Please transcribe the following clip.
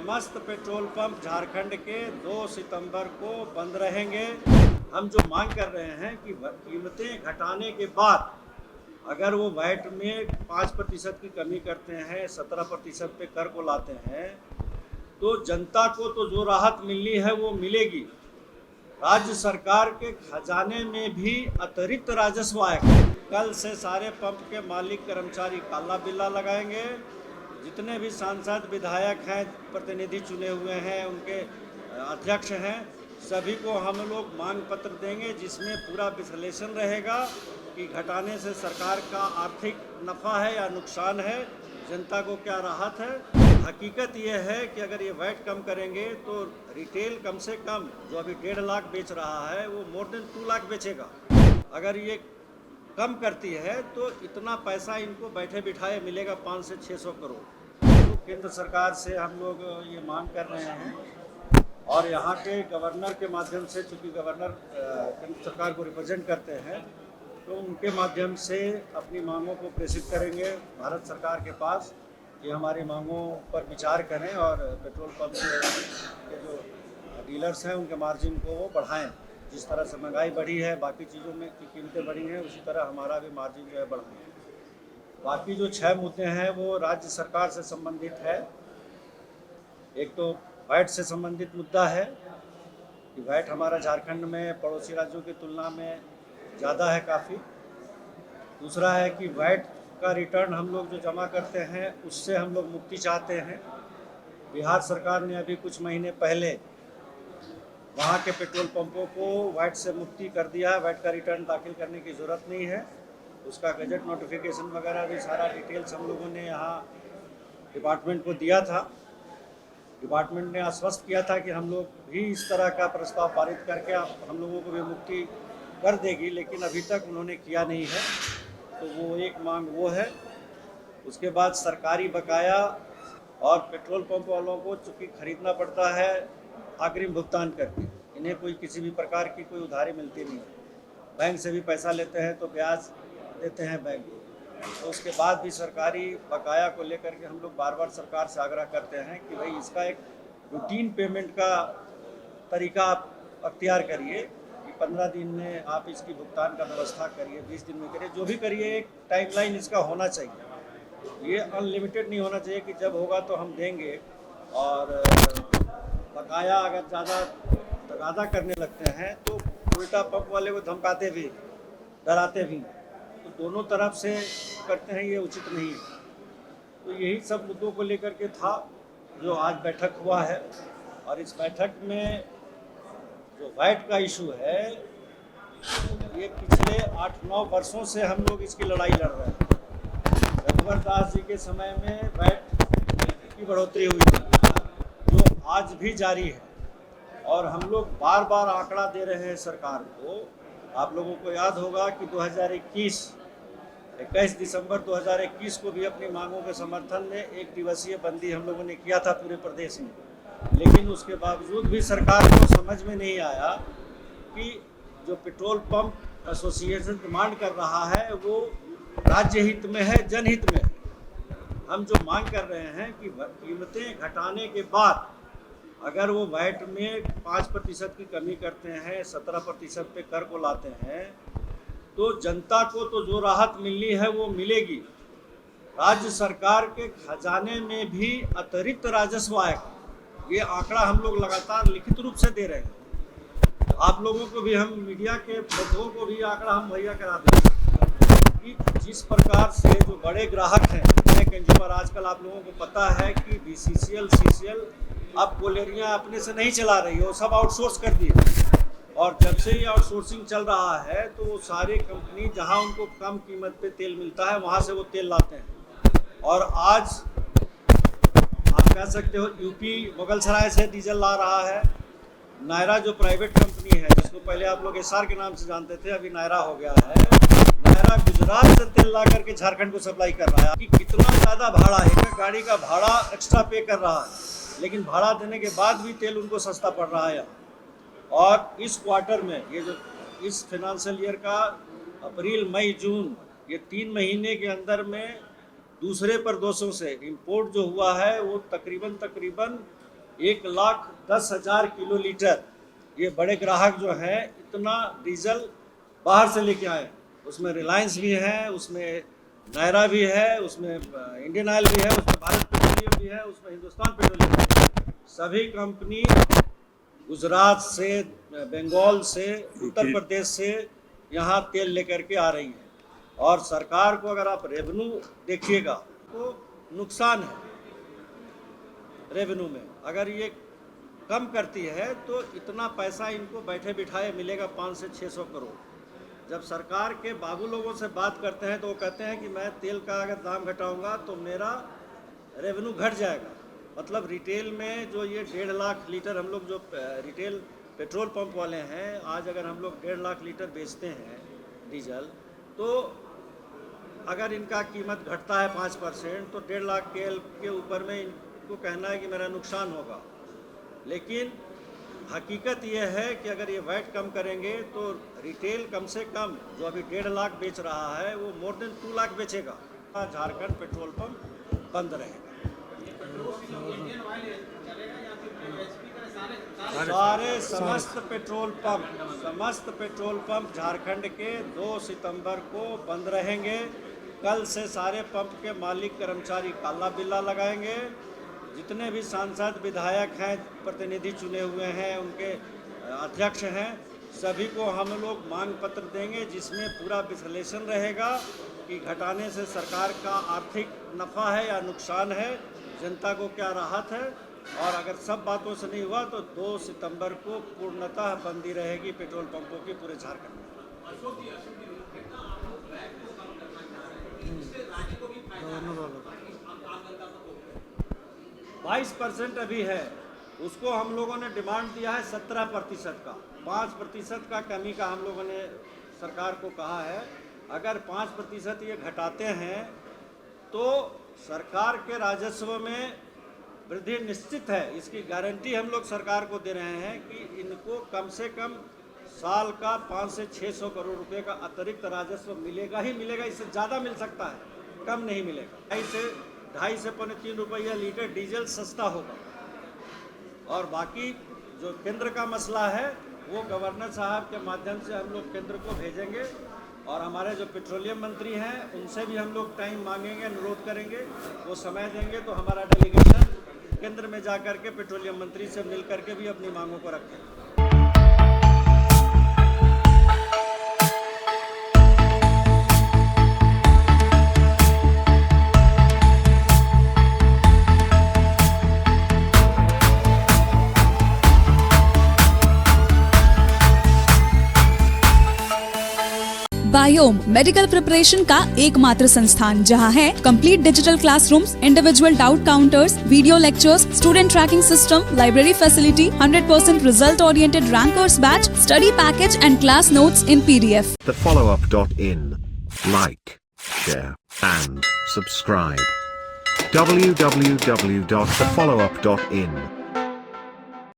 समस्त petrol pump Jharkhand के 2 सितंबर को बंद रहेंगे। हम जो मांग कर रहे हैं कि कीमतें घटाने के बाद अगर वो वैट में 5% की कमी करते हैं, 17% पे कर को लाते हैं, तो जनता को तो जो राहत मिलनी है वो मिलेगी। राज्य सरकार के खजाने में भी अतिरिक्त राजस्व आएगा। कल से सारे पंप के मालिक कर्मचारी काला बिल्ला लगाएंगे। जितने भी सांसद विधायक हैं, प्रतिनिधि चुने हुए हैं, उनके अध्यक्ष हैं, सभी को हम लोग मांग पत्र देंगे जिसमें पूरा विश्लेषण रहेगा कि घटाने से सरकार का आर्थिक नफ़ा है या नुकसान है, जनता को क्या राहत है। हकीकत ये है कि अगर ये वैट कम करेंगे तो रिटेल कम से कम जो अभी 1.5 लाख बेच रहा है वो मोर देन 2 लाख बेचेगा। अगर ये कम करती है तो इतना पैसा इनको बैठे बिठाए मिलेगा 500 से 600 करोड़। तो केंद्र सरकार से हम लोग ये मांग कर रहे हैं और यहाँ के गवर्नर के माध्यम से, चूँकि गवर्नर केंद्र सरकार को रिप्रेजेंट करते हैं, तो उनके माध्यम से अपनी मांगों को प्रेषित करेंगे भारत सरकार के पास कि हमारी मांगों पर विचार करें और पेट्रोल पंप के जो डीलर्स हैं उनके मार्जिन को वो बढ़ाएं। जिस तरह से महंगाई बढ़ी है, बाकी चीज़ों में की कीमतें बढ़ी हैं, उसी तरह हमारा भी मार्जिन जो है बढ़ाएं। बाकी जो 6 मुद्दे हैं वो राज्य सरकार से संबंधित है। एक तो वैट से संबंधित मुद्दा है कि वैट हमारा झारखंड में पड़ोसी राज्यों की तुलना में ज़्यादा है काफ़ी। दूसरा है कि वैट का रिटर्न हम लोग जो जमा करते हैं उससे हम लोग मुक्ति चाहते हैं। बिहार सरकार ने अभी कुछ महीने पहले वहाँ के पेट्रोल पंपों को वैट से मुक्ति कर दिया है। वैट का रिटर्न दाखिल करने की ज़रूरत नहीं है। उसका गजट नोटिफिकेशन वगैरह भी सारा डिटेल्स हम लोगों ने यहाँ डिपार्टमेंट को दिया था। डिपार्टमेंट ने आश्वस्त किया था कि हम लोग भी इस तरह का प्रस्ताव पारित करके हम लोगों को भी मुक्ति कर देगी, लेकिन अभी तक उन्होंने किया नहीं है। तो वो एक मांग वो है। उसके बाद सरकारी बकाया और पेट्रोल पंप वालों को चूँकि खरीदना पड़ता है अग्रिम भुगतान करके, इन्हें कोई किसी भी प्रकार की कोई उधारी मिलती नहीं है। बैंक से भी पैसा लेते हैं तो ब्याज देते हैं बैंक को। तो उसके बाद भी सरकारी बकाया को लेकर के हम लोग बार बार सरकार से आग्रह करते हैं कि भाई इसका एक रूटीन पेमेंट का तरीका आप अख्तियार करिए कि 15 दिन में आप इसकी भुगतान का व्यवस्था करिए, 20 दिन में करिए, जो भी करिए, एक टाइमलाइन इसका होना चाहिए। ये अनलिमिटेड नहीं होना चाहिए कि जब होगा तो हम देंगे। और बकाया अगर ज़्यादा तगादा करने लगते हैं तो उल्टा पंप वाले को धमकाते भी, डराते भी, तो दोनों तरफ से करते हैं, ये उचित नहीं है। तो यही सब मुद्दों को लेकर के था जो आज बैठक हुआ है। और इस बैठक में जो वैट का इशू है, ये पिछले 8-9 वर्षों से हम लोग इसकी लड़ाई लड़ रहे हैं। रघुवर दास जी के समय में वैट की बढ़ोतरी हुई थी जो आज भी जारी है, और हम लोग बार बार आंकड़ा दे रहे हैं सरकार को। आप लोगों को याद होगा कि 21 दिसंबर 2021 को भी अपनी मांगों के समर्थन में 1 दिवसीय बंदी हम लोगों ने किया था पूरे प्रदेश में। लेकिन उसके बावजूद भी सरकार को समझ में नहीं आया कि जो पेट्रोल पंप एसोसिएशन डिमांड कर रहा है वो राज्य हित में है, जनहित में है। हम जो मांग कर रहे हैं कि कीमतें घटाने के बाद अगर वो वैट में 5% की कमी करते हैं, 17% पे कर को लाते हैं, तो जनता को तो जो राहत मिलनी है वो मिलेगी। राज्य सरकार के खजाने में भी अतिरिक्त राजस्व आएगा। ये आंकड़ा हम लोग लगातार लिखित रूप से दे रहे हैं। आप लोगों को भी, हम मीडिया के बंधुओं को भी आंकड़ा हम मुहैया करा देंगे कि जिस प्रकार से जो बड़े ग्राहक हैं, कंज्यूमर, आजकल आप लोगों को पता है कि BCCL, CCL अब कोलेरियाँ अपने से नहीं चला रही है, वो सब आउटसोर्स कर दिए। और जब से ये आउटसोर्सिंग चल रहा है तो वो सारे कंपनी जहां उनको कम कीमत पे तेल मिलता है वहां से वो तेल लाते हैं। और आज आप कह सकते हो यूपी मुगलसराय से डीजल ला रहा है। नायरा जो प्राइवेट कंपनी है, जिसको पहले आप लोग SR के नाम से जानते थे, अभी नायरा हो गया है, नायरा गुजरात से तेल ला करके झारखंड को सप्लाई कर रहा है। कि कितना ज़्यादा भाड़ा है, एक गाड़ी का भाड़ा एक्स्ट्रा पे कर रहा है, लेकिन भाड़ा देने के बाद भी तेल उनको सस्ता पड़ रहा है। और इस क्वार्टर में, ये जो इस फाइनेंशियल ईयर का अप्रैल, मई, जून, ये 3 महीने के अंदर में दूसरे प्रदेशों से इंपोर्ट जो हुआ है वो तकरीबन 1,10,000 किलो लीटर ये बड़े ग्राहक जो हैं इतना डीजल बाहर से लेके आए। उसमें रिलायंस भी है, उसमें नायरा भी है, उसमें इंडियन ऑयल भी है, उसमें भारत पेट्रोलियम भी है, उसमें हिंदुस्तान पेट्रोलियम भी है। सभी कंपनी गुजरात से, बंगाल से, उत्तर प्रदेश से यहाँ तेल लेकर के आ रही है। और सरकार को अगर आप रेवेन्यू देखिएगा तो नुकसान है रेवेन्यू में। अगर ये कम करती है तो इतना पैसा इनको बैठे बिठाए मिलेगा 500 से 600 करोड़। जब सरकार के बाबू लोगों से बात करते हैं तो वो कहते हैं कि मैं तेल का अगर दाम घटाऊंगा तो मेरा रेवेन्यू घट जाएगा। मतलब रिटेल में जो ये 1.5 लाख लीटर हम लोग जो रिटेल पेट्रोल पंप वाले हैं, आज अगर हम लोग 1.5 लाख लीटर बेचते हैं डीजल, तो अगर इनका कीमत घटता है 5% तो 1.5 लाख के ऊपर में इनको कहना है कि मेरा नुकसान होगा। लेकिन हकीकत ये है कि अगर ये वैट कम करेंगे तो रिटेल कम से कम जो अभी 1.5 लाख बेच रहा है वो मोर देन 2 लाख बेचेगा। झारखंड पेट्रोल पंप बंद रहेगा। सारे समस्त पेट्रोल पंप झारखंड के 2 सितंबर को बंद रहेंगे। कल से सारे पंप के मालिक कर्मचारी काला बिल्ला लगाएंगे। जितने भी सांसद विधायक हैं, प्रतिनिधि चुने हुए हैं, उनके अध्यक्ष हैं, सभी को हम लोग मांग पत्र देंगे जिसमें पूरा विश्लेषण रहेगा कि घटाने से सरकार का आर्थिक नफ़ा है या नुकसान है, जनता को क्या राहत है। और अगर सब बातों से नहीं हुआ तो 2 सितंबर को पूर्णतः बंदी रहेगी पेट्रोल पंपों की पूरे झारखंड में। 22% अभी है, उसको हम लोगों ने डिमांड दिया है 17% का। 5% का कमी का हम लोगों ने सरकार को कहा है। अगर 5% ये घटाते हैं तो सरकार के राजस्व में वृद्धि निश्चित है। इसकी गारंटी हम लोग सरकार को दे रहे हैं कि इनको कम से कम साल का 500 से 600 करोड़ रुपए का अतिरिक्त राजस्व मिलेगा ही मिलेगा। इससे ज़्यादा मिल सकता है, कम नहीं मिलेगा। 2.5 से 3 रुपया लीटर डीजल सस्ता होगा। और बाकी जो केंद्र का मसला है वो गवर्नर साहब के माध्यम से हम लोग केंद्र को भेजेंगे। और हमारे जो पेट्रोलियम मंत्री हैं उनसे भी हम लोग टाइम मांगेंगे, अनुरोध करेंगे, वो समय देंगे तो हमारा डेलीगेशन केंद्र में जाकर के पेट्रोलियम मंत्री से मिल करके भी अपनी मांगों को रखेंगे। बायोम मेडिकल प्रिपरेशन का एकमात्र संस्थान जहां है complete digital classrooms, individual doubt counters, video lectures, student tracking system, library facility, 100% result oriented rankers batch, study package and class notes in PDF. TheFollowUp.in. Like, share and subscribe. www.thefollowup.in